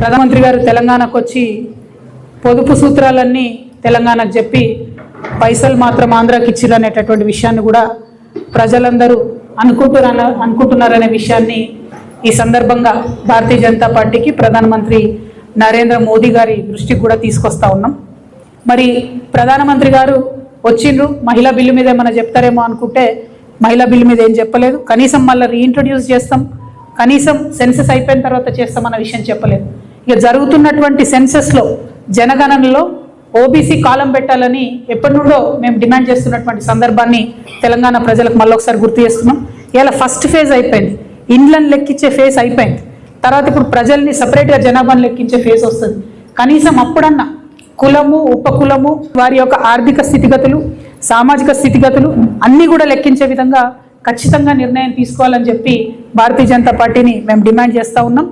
ప్రధానమంత్రి గారు తెలంగాణకు వచ్చి పొదుపు సూత్రాలన్నీ తెలంగాణకు చెప్పి పైసలు మాత్రం ఆంధ్రాకి ఇచ్చిర్రు అనేటటువంటి విషయాన్ని కూడా ప్రజలందరూ అనుకుంటున్నారనే విషయాన్ని ఈ సందర్భంగా భారతీయ జనతా పార్టీకి ప్రధానమంత్రి నరేంద్ర మోదీ గారి దృష్టికి కూడా తీసుకొస్తా ఉన్నాం. మరి ప్రధానమంత్రి గారు వచ్చిండ్రు, మహిళా బిల్లు మీద ఏమైనా చెప్తారేమో అనుకుంటే మహిళా బిల్లు మీద ఏం చెప్పలేదు. కనీసం మళ్ళీ రీఇంట్రొడ్యూస్ చేస్తాం, కనీసం సెన్సెస్ అయిపోయిన తర్వాత చేస్తామన్న విషయం చెప్పలేదు. ఇక జరుగుతున్నటువంటి సెన్సెస్లో జనగణనలో ఓబీసీ కాలం పెట్టాలని ఎప్పటి నుండో మేము డిమాండ్ చేస్తున్నటువంటి సందర్భాన్ని తెలంగాణ ప్రజలకు మళ్ళొకసారి గుర్తు చేస్తున్నాం. ఇలా ఫస్ట్ ఫేజ్ అయిపోయింది, ఇండ్లను లెక్కించే ఫేజ్ అయిపోయింది. తర్వాత ఇప్పుడు ప్రజల్ని సపరేట్గా జనాభాను లెక్కించే ఫేజ్ వస్తుంది. కనీసం అప్పుడన్నా కులము, ఉపకులము, వారి యొక్క ఆర్థిక స్థితిగతులు, సామాజిక స్థితిగతులు అన్నీ కూడా లెక్కించే విధంగా ఖచ్చితంగా నిర్ణయం తీసుకోవాలని చెప్పి భారతీయ జనతా పార్టీని మేము డిమాండ్ చేస్తూ ఉన్నాం.